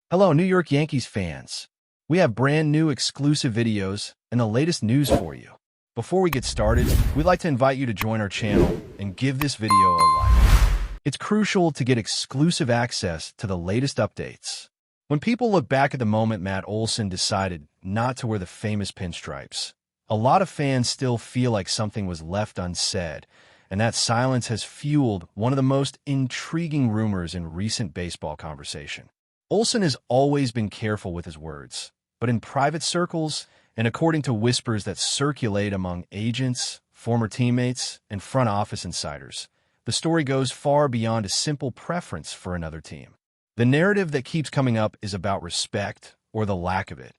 Hello, New York Yankees fans. We have brand new exclusive videos and the latest news for you. Before we get started, we'd like to invite you to join our channel and give this video a like. It's crucial to get exclusive access to the latest updates. When people look back at the moment Matt Olson decided not to wear the famous pinstripes, a lot of fans still feel like something was left unsaid, and that silence has fueled one of the most intriguing rumors in recent baseball conversation. Olson has always been careful with his words, but in private circles, and according to whispers that circulate among agents, former teammates, and front office insiders, the story goes far beyond a simple preference for another team. The narrative that keeps coming up is about respect, or the lack of it,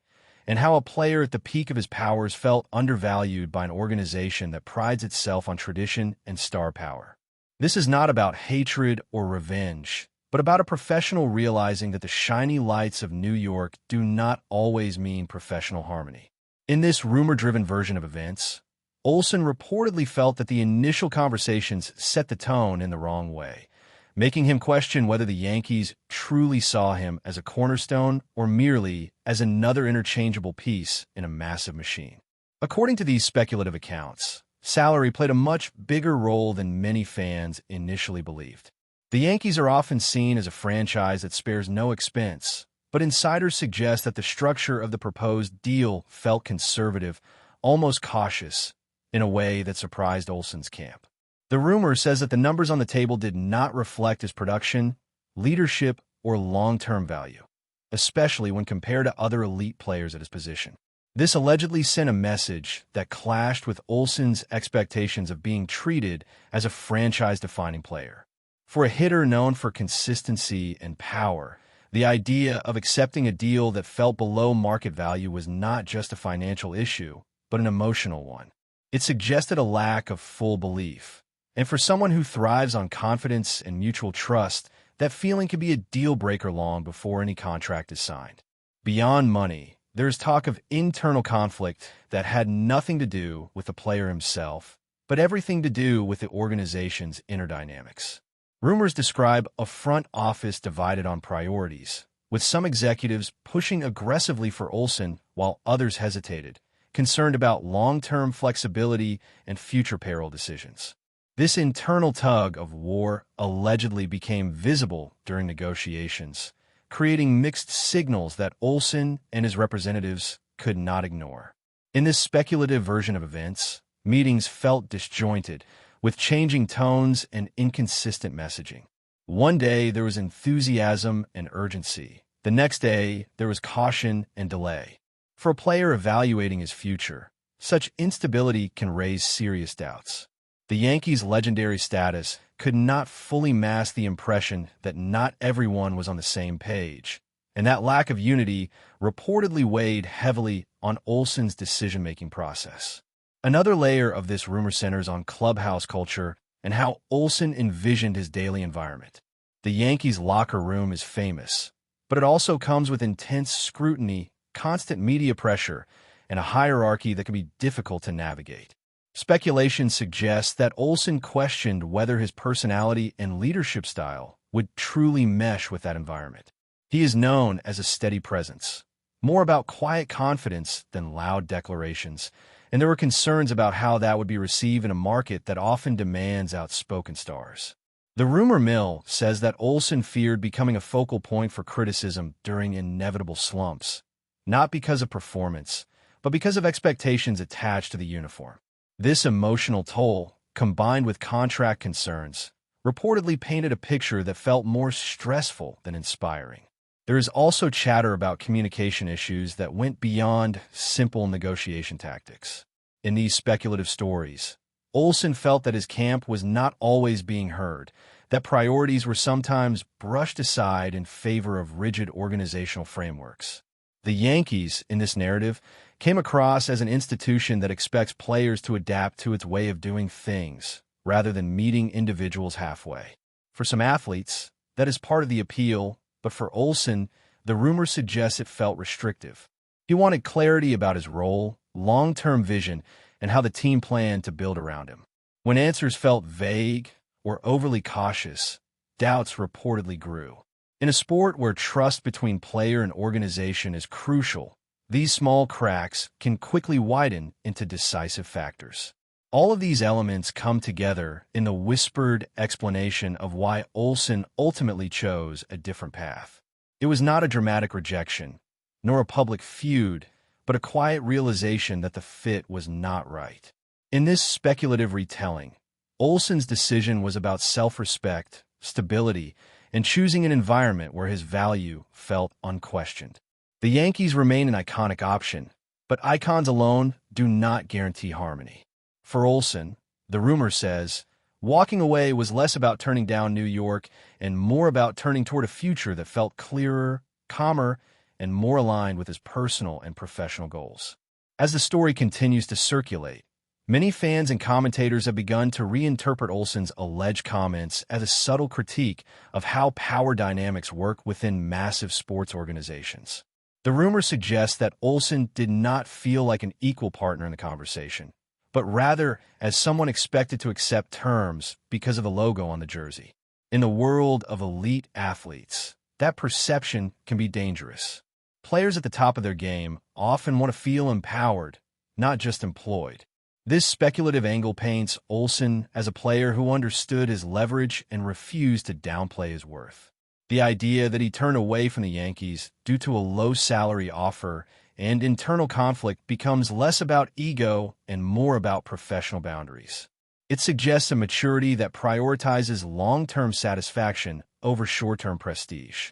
and how a player at the peak of his powers felt undervalued by an organization that prides itself on tradition and star power. This is not about hatred or revenge, but about a professional realizing that the shiny lights of New York do not always mean professional harmony. In this rumor-driven version of events, Olson reportedly felt that the initial conversations set the tone in the wrong way, making him question whether the Yankees truly saw him as a cornerstone or merely as another interchangeable piece in a massive machine. According to these speculative accounts, salary played a much bigger role than many fans initially believed. The Yankees are often seen as a franchise that spares no expense, but insiders suggest that the structure of the proposed deal felt conservative, almost cautious, in a way that surprised Olson's camp. The rumor says that the numbers on the table did not reflect his production, leadership, or long-term value, especially when compared to other elite players at his position. This allegedly sent a message that clashed with Olson's expectations of being treated as a franchise-defining player. For a hitter known for consistency and power, the idea of accepting a deal that felt below market value was not just a financial issue, but an emotional one. It suggested a lack of full belief. And for someone who thrives on confidence and mutual trust, that feeling can be a deal-breaker long before any contract is signed. Beyond money, there is talk of internal conflict that had nothing to do with the player himself, but everything to do with the organization's inner dynamics. Rumors describe a front office divided on priorities, with some executives pushing aggressively for Olson while others hesitated, concerned about long-term flexibility and future payroll decisions. This internal tug of war allegedly became visible during negotiations, creating mixed signals that Olson and his representatives could not ignore. In this speculative version of events, meetings felt disjointed, with changing tones and inconsistent messaging. One day, there was enthusiasm and urgency. The next day, there was caution and delay. For a player evaluating his future, such instability can raise serious doubts. The Yankees' legendary status could not fully mask the impression that not everyone was on the same page, and that lack of unity reportedly weighed heavily on Olson's decision-making process. Another layer of this rumor centers on clubhouse culture and how Olson envisioned his daily environment. The Yankees' locker room is famous, but it also comes with intense scrutiny, constant media pressure, and a hierarchy that can be difficult to navigate. Speculation suggests that Olson questioned whether his personality and leadership style would truly mesh with that environment. He is known as a steady presence, more about quiet confidence than loud declarations, and there were concerns about how that would be received in a market that often demands outspoken stars. The rumor mill says that Olson feared becoming a focal point for criticism during inevitable slumps, not because of performance, but because of expectations attached to the uniform. This emotional toll, combined with contract concerns, reportedly painted a picture that felt more stressful than inspiring. There is also chatter about communication issues that went beyond simple negotiation tactics. In these speculative stories, Olson felt that his camp was not always being heard, that priorities were sometimes brushed aside in favor of rigid organizational frameworks. The Yankees, in this narrative, came across as an institution that expects players to adapt to its way of doing things, rather than meeting individuals halfway. For some athletes, that is part of the appeal, but for Olson, the rumor suggests it felt restrictive. He wanted clarity about his role, long-term vision, and how the team planned to build around him. When answers felt vague or overly cautious, doubts reportedly grew. In a sport where trust between player and organization is crucial, these small cracks can quickly widen into decisive factors. All of these elements come together in the whispered explanation of why OLSON ultimately chose a different path. It was not a dramatic rejection, nor a public feud, but a quiet realization that the fit was not right. In this speculative retelling, OLSON's decision was about self-respect, stability, and choosing an environment where his value felt unquestioned. The Yankees remain an iconic option, but icons alone do not guarantee harmony. For OLSON, the rumor says, walking away was less about turning down New York and more about turning toward a future that felt clearer, calmer, and more aligned with his personal and professional goals. As the story continues to circulate, many fans and commentators have begun to reinterpret OLSON's alleged comments as a subtle critique of how power dynamics work within massive sports organizations. The rumor suggests that OLSON did not feel like an equal partner in the conversation, but rather as someone expected to accept terms because of the logo on the jersey. In the world of elite athletes, that perception can be dangerous. Players at the top of their game often want to feel empowered, not just employed. This speculative angle paints OLSON as a player who understood his leverage and refused to downplay his worth. The idea that he turned away from the Yankees due to a low-salary offer and internal conflict becomes less about ego and more about professional boundaries. It suggests a maturity that prioritizes long-term satisfaction over short-term prestige.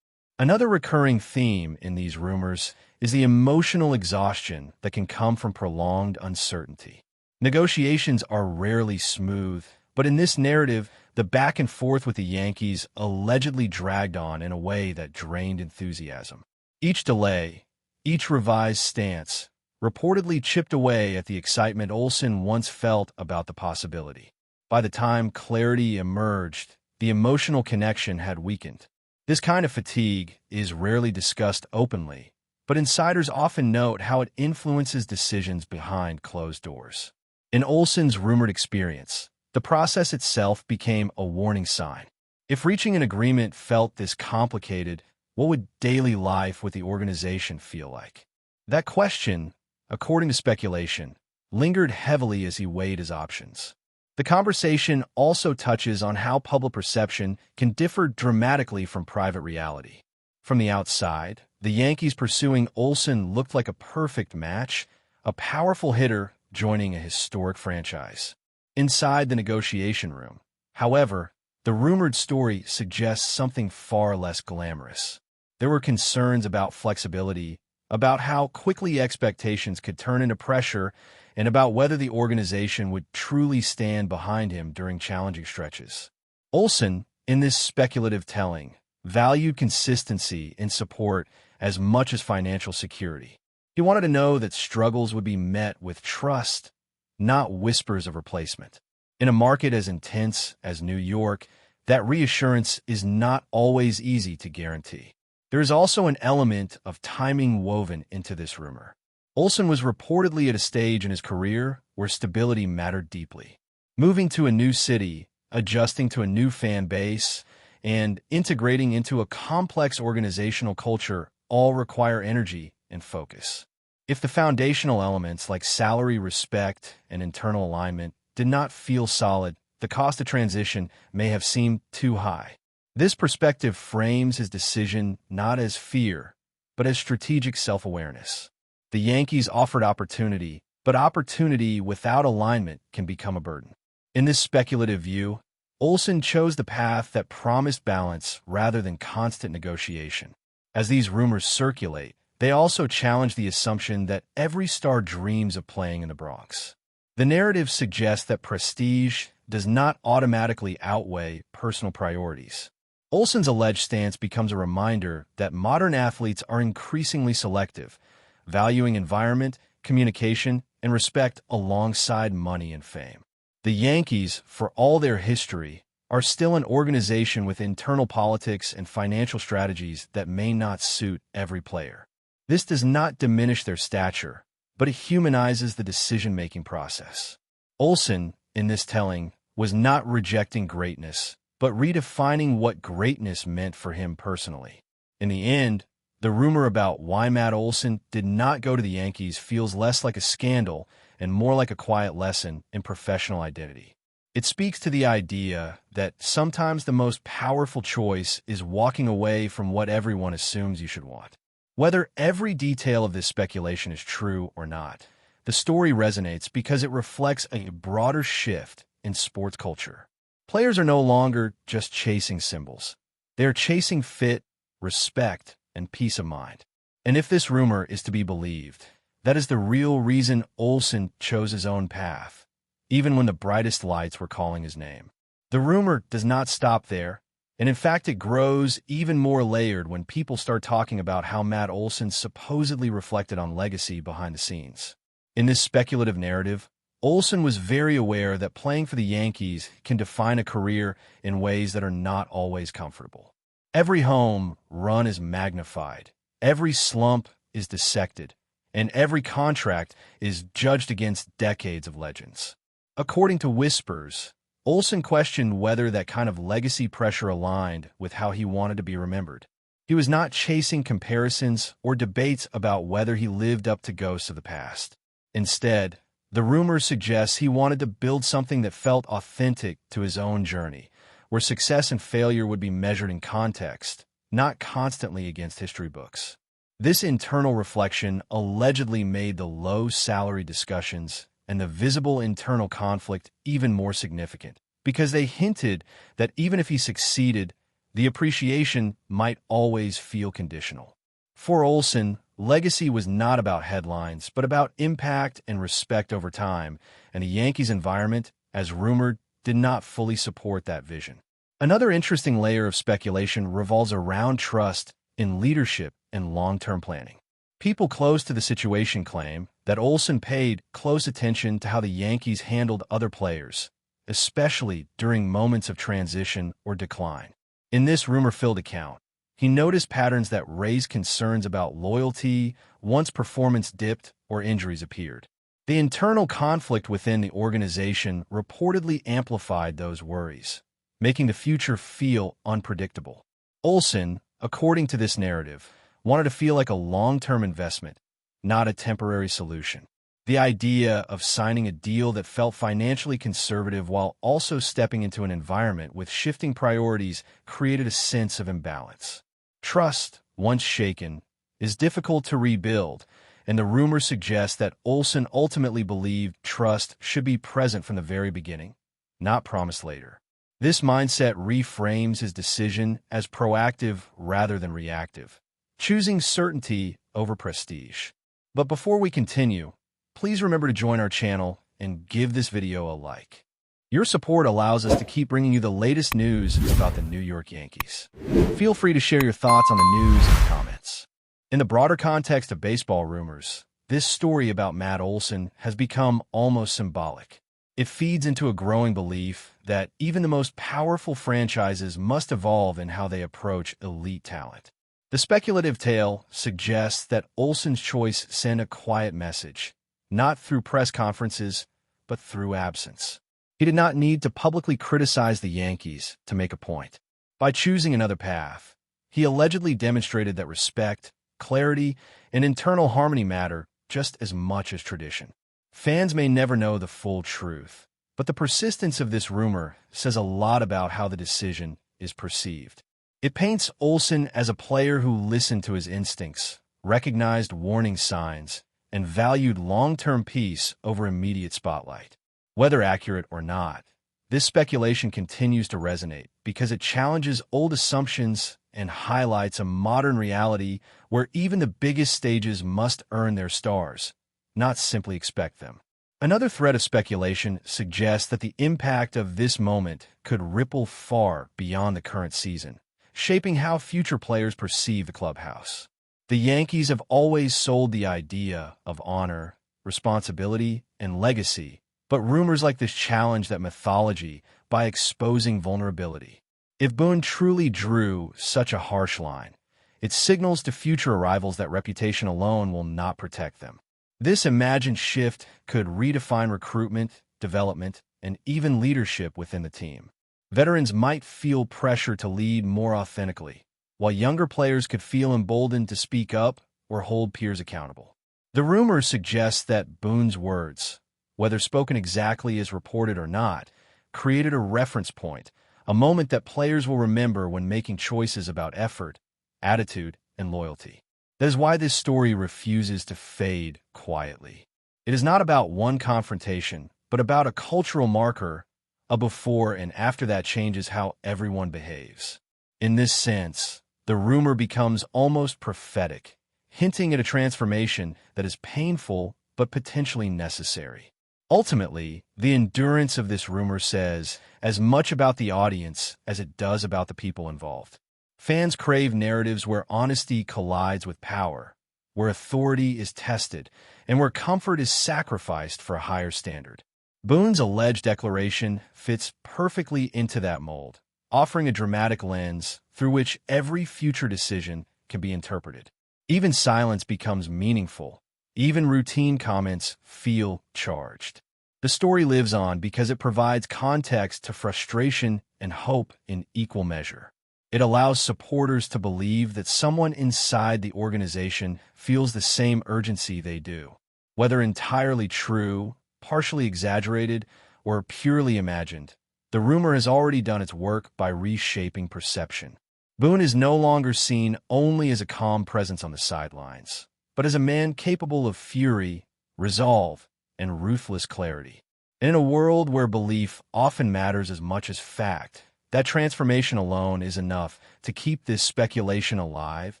Another recurring theme in these rumors is the emotional exhaustion that can come from prolonged uncertainty. Negotiations are rarely smooth, but in this narrative, the back and forth with the Yankees allegedly dragged on in a way that drained enthusiasm. Each delay, each revised stance, reportedly chipped away at the excitement OLSON once felt about the possibility. By the time clarity emerged, the emotional connection had weakened. This kind of fatigue is rarely discussed openly, but insiders often note how it influences decisions behind closed doors. In OLSON's rumored experience, the process itself became a warning sign. If reaching an agreement felt this complicated, what would daily life with the organization feel like? That question, according to speculation, lingered heavily as he weighed his options. The conversation also touches on how public perception can differ dramatically from private reality. From the outside, the Yankees pursuing OLSON looked like a perfect match, a powerful hitter joining a historic franchise. Inside the negotiation room, however, the rumored story suggests something far less glamorous. There were concerns about flexibility, about how quickly expectations could turn into pressure, and about whether the organization would truly stand behind him during challenging stretches. OLSON, in this speculative telling, valued consistency and support as much as financial security. He wanted to know that struggles would be met with trust, not whispers of replacement. In a market as intense as New York, that reassurance is not always easy to guarantee. There is also an element of timing woven into this rumor. OLSON was reportedly at a stage in his career where stability mattered deeply. Moving to a new city, adjusting to a new fan base, and integrating into a complex organizational culture all require energy and focus. If the foundational elements like salary, respect, and internal alignment did not feel solid, the cost of transition may have seemed too high. This perspective frames his decision not as fear, but as strategic self-awareness. The Yankees offered opportunity, but opportunity without alignment can become a burden. In this speculative view, OLSON chose the path that promised balance rather than constant negotiation. As these rumors circulate, they also challenge the assumption that every star dreams of playing in the Bronx. The narrative suggests that prestige does not automatically outweigh personal priorities. OLSON's alleged stance becomes a reminder that modern athletes are increasingly selective, valuing environment, communication, and respect alongside money and fame. The Yankees, for all their history, are still an organization with internal politics and financial strategies that may not suit every player. This does not diminish their stature, but it humanizes the decision-making process. OLSON, in this telling, was not rejecting greatness, but redefining what greatness meant for him personally. In the end, the rumor about why Matt Olson did not go to the Yankees feels less like a scandal and more like a quiet lesson in professional identity. It speaks to the idea that sometimes the most powerful choice is walking away from what everyone assumes you should want. Whether every detail of this speculation is true or not, the story resonates because it reflects a broader shift in sports culture. Players are no longer just chasing symbols. They are chasing fit, respect, and peace of mind. And if this rumor is to be believed, that is the real reason Olson chose his own path, even when the brightest lights were calling his name. The rumor does not stop there, and in fact it grows even more layered when people start talking about how Matt Olson supposedly reflected on legacy behind the scenes. In this speculative narrative, Olson was very aware that playing for the Yankees can define a career in ways that are not always comfortable. Every home run is magnified, every slump is dissected, and every contract is judged against decades of legends. According to whispers, Olson questioned whether that kind of legacy pressure aligned with how he wanted to be remembered. He was not chasing comparisons or debates about whether he lived up to ghosts of the past. Instead, the rumor suggests he wanted to build something that felt authentic to his own journey, where success and failure would be measured in context, not constantly against history books. This internal reflection allegedly made the low-salary discussions and the visible internal conflict even more significant, because they hinted that even if he succeeded, the appreciation might always feel conditional. For Olson, legacy was not about headlines, but about impact and respect over time, and the Yankees' environment, as rumored, did not fully support that vision. Another interesting layer of speculation revolves around trust in leadership and long-term planning. People close to the situation claim that Olson paid close attention to how the Yankees handled other players, especially during moments of transition or decline. In this rumor-filled account, he noticed patterns that raised concerns about loyalty once performance dipped or injuries appeared. The internal conflict within the organization reportedly amplified those worries, making the future feel unpredictable. Olson, according to this narrative, wanted to feel like a long-term investment, not a temporary solution. The idea of signing a deal that felt financially conservative while also stepping into an environment with shifting priorities created a sense of imbalance. Trust, once shaken, is difficult to rebuild, and the rumor suggests that Olson ultimately believed trust should be present from the very beginning, not promised later. This mindset reframes his decision as proactive rather than reactive, choosing certainty over prestige. But before we continue, please remember to join our channel and give this video a like. Your support allows us to keep bringing you the latest news about the New York Yankees. Feel free to share your thoughts on the news in the comments. In the broader context of baseball rumors, this story about Matt Olson has become almost symbolic. It feeds into a growing belief that even the most powerful franchises must evolve in how they approach elite talent. The speculative tale suggests that Olson's choice sent a quiet message, not through press conferences, but through absence. He did not need to publicly criticize the Yankees to make a point. By choosing another path, he allegedly demonstrated that respect, clarity, and internal harmony matter just as much as tradition. Fans may never know the full truth, but the persistence of this rumor says a lot about how the decision is perceived. It paints Olson as a player who listened to his instincts, recognized warning signs, and valued long-term peace over immediate spotlight. Whether accurate or not, this speculation continues to resonate because it challenges old assumptions and highlights a modern reality where even the biggest stages must earn their stars, not simply expect them. Another thread of speculation suggests that the impact of this moment could ripple far beyond the current season, shaping how future players perceive the clubhouse. The Yankees have always sold the idea of honor, responsibility, and legacy, but rumors like this challenge that mythology by exposing vulnerability. If Boone truly drew such a harsh line, it signals to future arrivals that reputation alone will not protect them. This imagined shift could redefine recruitment, development, and even leadership within the team. Veterans might feel pressure to lead more authentically, while younger players could feel emboldened to speak up or hold peers accountable. The rumor suggests that Boone's words, whether spoken exactly as reported or not, created a reference point, a moment that players will remember when making choices about effort, attitude, and loyalty. That is why this story refuses to fade quietly. It is not about one confrontation, but about a cultural marker, a before and after that changes how everyone behaves. In this sense, the rumor becomes almost prophetic, hinting at a transformation that is painful but potentially necessary. Ultimately, the endurance of this rumor says as much about the audience as it does about the people involved. Fans crave narratives where honesty collides with power, where authority is tested, and where comfort is sacrificed for a higher standard. Boone's alleged declaration fits perfectly into that mold, offering a dramatic lens through which every future decision can be interpreted. Even silence becomes meaningful. Even routine comments feel charged. The story lives on because it provides context to frustration and hope in equal measure. It allows supporters to believe that someone inside the organization feels the same urgency they do. Whether entirely true, partially exaggerated, or purely imagined, the rumor has already done its work by reshaping perception. Boone is no longer seen only as a calm presence on the sidelines, but as a man capable of fury, resolve, and ruthless clarity. In a world where belief often matters as much as fact, that transformation alone is enough to keep this speculation alive,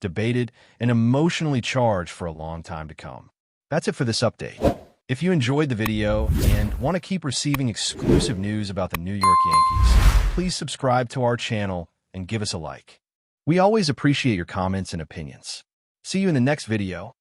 debated, and emotionally charged for a long time to come. That's it for this update. If you enjoyed the video and want to keep receiving exclusive news about the New York Yankees, please subscribe to our channel and give us a like. We always appreciate your comments and opinions. See you in the next video.